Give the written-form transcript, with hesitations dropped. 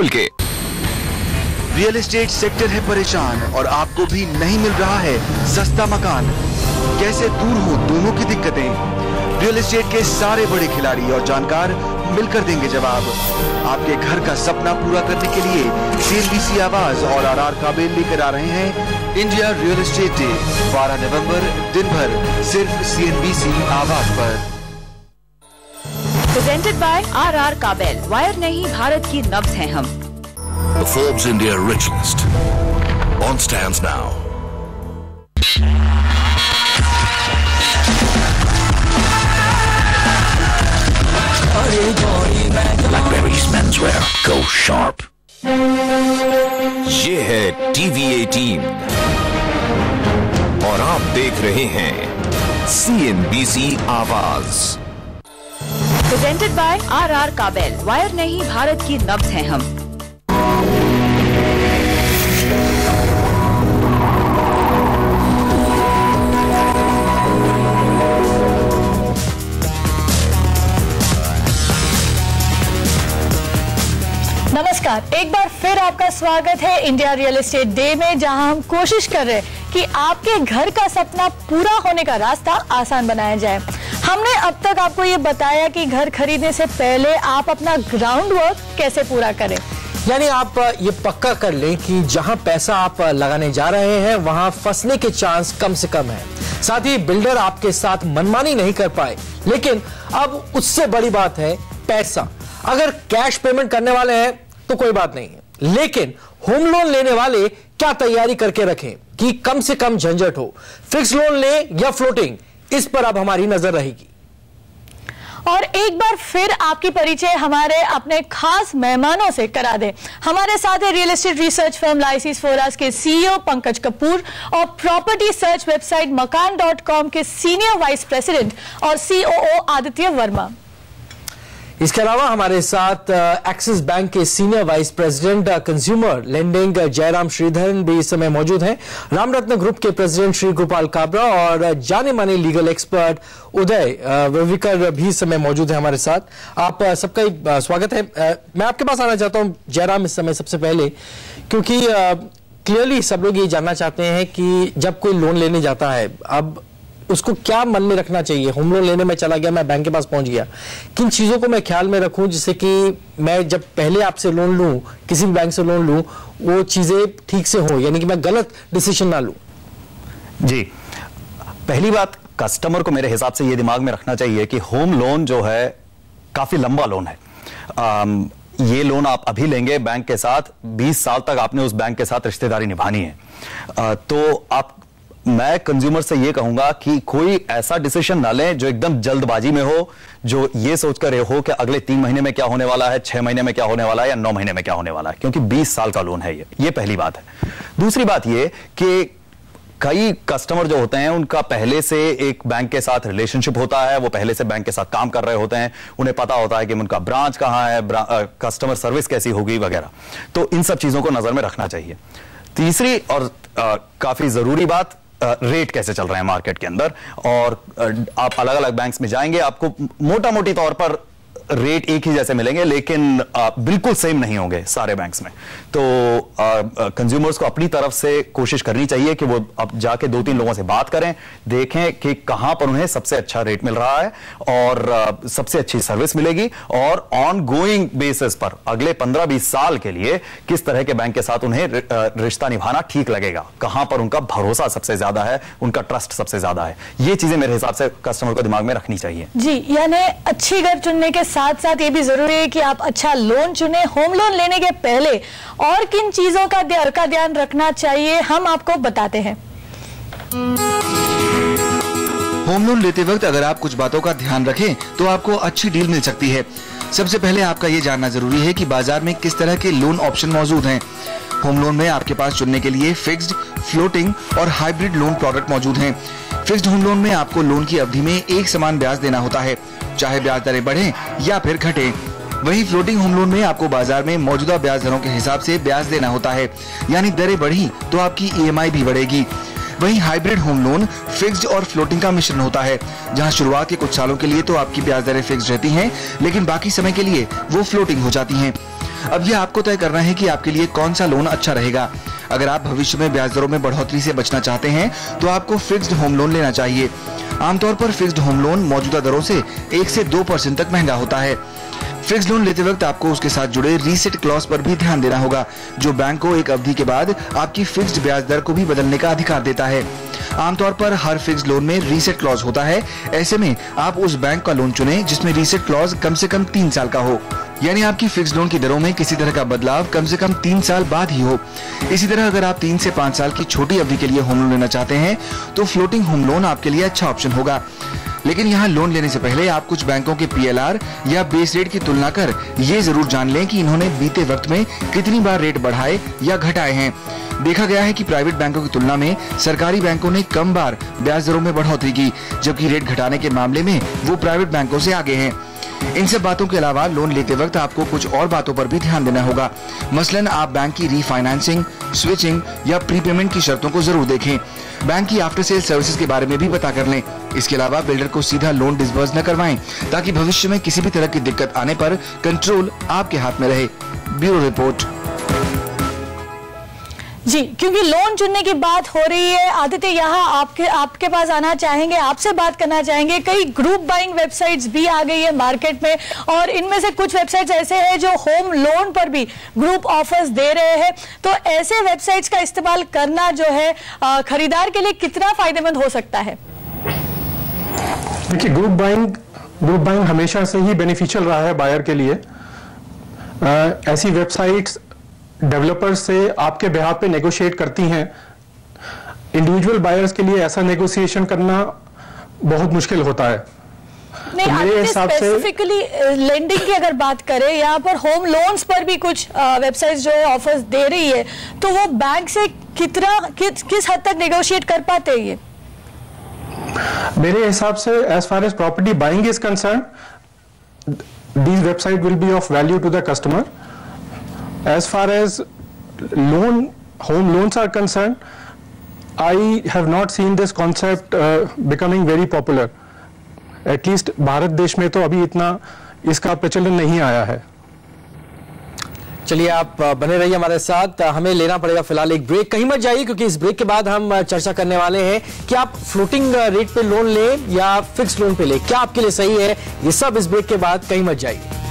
खोल के। Real estate sector है परेशान और आपको भी नहीं मिल रहा है सस्ता मकान। कैसे दूर हो दोनों की दिक्कतें? रियल एस्टेट के सारे बड़े खिलाड़ी और जानकार मिलकर देंगे जवाब। आपके घर का सपना पूरा करने के लिए CNBC आवाज और RR काबिल लेकर आ रहे हैं इंडिया रियल एस्टेट डे 12 नवंबर दिन भर सिर्फ CNBC आवाज पर। प्रेजेंटेड बाय RR काबिल। वायर नहीं, भारत की नब्ज हैं हम। The Forbes India Rich List on stands now. BlackBerry's menswear, go sharp. ये है TV18 और आप देख रहे हैं CNBC आवाज। प्रेजेंटेड बाय RR काबिल। वायर नहीं, भारत की नब्ज हैं हम। नमस्कार, एक बार फिर आपका स्वागत है इंडिया रियल एस्टेट डे में, जहां हम कोशिश कर रहे हैं कि आपके घर का सपना पूरा होने का रास्ता आसान बनाया जाए। हमने अब तक आपको ये बताया कि घर खरीदने से पहले आप अपना ग्राउंड वर्क कैसे पूरा करें, यानी आप ये पक्का कर लें कि जहां पैसा आप लगाने जा रहे हैं वहां फंसने के चांस कम से कम है। साथ ही बिल्डर आपके साथ मनमानी नहीं कर पाए। लेकिन अब उससे बड़ी बात है पैसा। अगर कैश पेमेंट करने वाले हैं तो कोई बात नहीं है, लेकिन होम लोन लेने वाले क्या तैयारी करके रखें कि कम से कम झंझट हो। फिक्स लोन लें या फ्लोटिंग, इस पर अब हमारी नजर रहेगी। और एक बार फिर आपकी परिचय हमारे अपने खास मेहमानों से करा दे। हमारे साथ है real estate research firm lysis Foras के CEO पंकज कपूर और प्रॉपर्टी सर्च वेबसाइट मकान.com के सीनियर वाइस प्रेसिडेंट और COO आदित्य वर्मा। इसके अलावा हमारे साथ एक्सिस बैंक के senior vice president consumer lending Jairam Sreedharan भी इस समय मौजूद हैं। रामरत्न ग्रुप के प्रेसिडेंट श्री गोपाल काबरा और जाने माने लीगल एक्सपर्ट उदय वेविकर भी इस समय मौजूद है हमारे साथ। आप सबका स्वागत है। मैं आपके पास आना चाहता हूं जयराम इस समय सबसे पहले, क्योंकि क्लियरली सब लोग ये जानना चाहते हैं कि जब कोई लोन लेने जाता है, अब उसको क्या मन में रखना चाहिए। होम लोन लेने में चला गया, मैं बैंक के पास पहुंच गया, किन चीजों को मैं ख्याल में रखूं जिससे कि मैं जब पहले आपसे लोन लूं, किसी भी बैंक से लोन लूं, वो चीजें ठीक से हो, यानी कि मैं गलत डिसीजन ना लूं। जी, पहली बात कस्टमर को मेरे हिसाब से ये दिमाग में रखना चाहिए कि होम लोन जो है काफी लंबा लोन है। ये लोन आप अभी लेंगे बैंक के साथ, 20 साल तक आपने उस बैंक के साथ रिश्तेदारी निभानी है। तो मैं कंज्यूमर से ये कहूंगा कि कोई ऐसा डिसीजन ना लें जो एकदम जल्दबाजी में हो, जो ये सोचकर हो कि अगले 3 महीने में क्या होने वाला है, 6 महीने में क्या होने वाला है या 9 महीने में क्या होने वाला है, क्योंकि 20 साल का लोन है ये पहली बात है। दूसरी बात ये कि कई कस्टमर जो होते हैं उनका पहले से एक बैंक के साथ रिलेशनशिप होता है, वो पहले से बैंक के साथ काम कर रहे होते हैं, उन्हें पता होता है कि उनका ब्रांच कहां है, कस्टमर सर्विस कैसी होगी वगैरह। तो इन सब चीजों को नजर में रखना चाहिए। तीसरी और काफी जरूरी बात, रेट कैसे चल रहे हैं मार्केट के अंदर। और आप अलग अलग बैंक्स में जाएंगे, आपको मोटा मोटी तौर पर रेट एक ही जैसे मिलेंगे, लेकिन बिल्कुल सेम नहीं होंगे सारे बैंक्स में। तो कंज्यूमर्स को अपनी तरफ से कोशिश करनी चाहिए कि वो अब जाके 2-3 लोगों से बात करें, देखें कि कहां पर उन्हें सबसे अच्छा रेट मिल रहा है और सबसे अच्छी सर्विस मिलेगी, और ऑन गोइंग बेसिस पर अगले 15-20 साल के लिए किस तरह के बैंक के साथ उन्हें रिश्ता निभाना ठीक लगेगा, कहां पर उनका भरोसा सबसे ज्यादा है, उनका ट्रस्ट सबसे ज्यादा है। ये चीजें मेरे हिसाब से कस्टमर को दिमाग में रखनी चाहिए। जी, यानी अच्छी घर चुनने के साथ साथ ये भी जरूरी है कि आप अच्छा लोन चुने। होम लोन लेने के पहले और किन चीजों का ध्यान रखना चाहिए, हम आपको बताते हैं। होम लोन लेते वक्त अगर आप कुछ बातों का ध्यान रखें तो आपको अच्छी डील मिल सकती है। सबसे पहले आपका ये जानना जरूरी है कि बाजार में किस तरह के लोन ऑप्शन मौजूद हैं। होम लोन में आपके पास चुनने के लिए फिक्स्ड, फ्लोटिंग और हाइब्रिड लोन प्रोडक्ट मौजूद हैं। फिक्स्ड होम लोन में आपको लोन की अवधि में एक समान ब्याज देना होता है, चाहे ब्याज दरें बढ़े या फिर घटे। वहीं फ्लोटिंग होम लोन में आपको बाजार में मौजूदा ब्याज दरों के हिसाब से ब्याज देना होता है, यानी दरें बढ़ी तो आपकी EMI भी बढ़ेगी। वहीं हाइब्रिड होम लोन फिक्स्ड और फ्लोटिंग का मिश्रण होता है, जहां शुरुआत के कुछ सालों के लिए तो आपकी ब्याज दरें फिक्स्ड रहती हैं, लेकिन बाकी समय के लिए वो फ्लोटिंग हो जाती हैं। अब यह आपको तय करना है कि आपके लिए कौन सा लोन अच्छा रहेगा। अगर आप भविष्य में ब्याज दरों में बढ़ोतरी से बचना चाहते हैं तो आपको फिक्स्ड होम लोन लेना चाहिए। आमतौर पर फिक्स्ड होम लोन मौजूदा दरों से 1 से 2% तक महंगा होता है। फिक्स्ड लोन लेते वक्त आपको उसके साथ जुड़े रीसेट क्लॉज पर भी ध्यान देना होगा, जो बैंक को एक अवधि के बाद आपकी फिक्स्ड ब्याज दर को भी बदलने का अधिकार देता है। आमतौर पर हर फिक्स्ड लोन में रीसेट क्लॉज होता है। ऐसे में आप उस बैंक का लोन चुनें जिसमें रीसेट क्लॉज कम से कम 3 साल का हो, यानी आपकी फिक्स्ड लोन की दरों में किसी तरह का बदलाव कम से कम 3 साल बाद ही हो। इसी तरह अगर आप 3 से 5 साल की छोटी अवधि के लिए होम लोन लेना चाहते हैं तो फ्लोटिंग होम लोन आपके लिए अच्छा ऑप्शन होगा। लेकिन यहाँ लोन लेने से पहले आप कुछ बैंकों के PLR या बेस रेट की तुलना कर ये जरूर जान लें कि इन्होंने बीते वक्त में कितनी बार रेट बढ़ाए या घटाए हैं। देखा गया है कि प्राइवेट बैंकों की तुलना में सरकारी बैंकों ने कम बार ब्याज दरों में बढ़ोतरी की, जबकि रेट घटाने के मामले में वो प्राइवेट बैंकों से आगे हैं। इन सब बातों के अलावा लोन लेते वक्त आपको कुछ और बातों पर भी ध्यान देना होगा। मसलन आप बैंक की रीफाइनेंसिंग, स्विचिंग या प्रीपेमेंट की शर्तों को जरूर देखें। बैंक की आफ्टर सेल सर्विसेज के बारे में भी पता कर लें। इसके अलावा बिल्डर को सीधा लोन डिसबर्स न करवाएं, ताकि भविष्य में किसी भी तरह की दिक्कत आने पर कंट्रोल आपके हाथ में रहे। Bureau report. जी, क्योंकि लोन चुनने की बात हो रही है, आदित्य यहाँ आपके पास आना चाहेंगे, आपसे बात करना चाहेंगे। कई ग्रुप बाइंग वेबसाइट्स भी आ गई है मार्केट में, और इनमें से कुछ वेबसाइट्स ऐसे हैं जो होम लोन पर भी ग्रुप ऑफर्स दे रहे हैं। तो ऐसे वेबसाइट्स का इस्तेमाल करना जो है खरीदार के लिए कितना फायदेमंद हो सकता है? देखिए, ग्रुप बाइंग हमेशा से ही बेनिफिशियल रहा है बायर के लिए। ऐसी वेबसाइट्स डेवलपर्स से आपके बिहाफ पे नेगोशिएट करती हैं। इंडिविजुअल बायर्स के लिए ऐसा नेगोशिएशन करना बहुत मुश्किल होता है। नहीं, तो मेरे हिसाब से स्पेसिफिकली लेंडिंग की अगर बात करें, यहाँ पर होम लोन्स पर भी कुछ वेबसाइट्स जो है ऑफर्स दे रही है, तो वो बैंक से किस हद तक नेगोशिएट कर पाते हैं ये? मेरे हिसाब से as far as property buying is concern, these website will be of value to the customer. As far as home loans are concerned, I have not seen this concept becoming very popular. At least Bharat देश में तो अभी इतना इसका प्रचलन नहीं आया है। चलिए, आप बने रहिए हमारे साथ। हमें लेना पड़ेगा फिलहाल एक ब्रेक। कहीं मत जाइए, क्योंकि इस ब्रेक के बाद हम चर्चा करने वाले हैं कि आप फ्लोटिंग रेट पे लोन लें या फिक्स लोन पे लें, क्या आपके लिए सही है। ये सब इस ब्रेक के बाद, कहीं मत जाइए।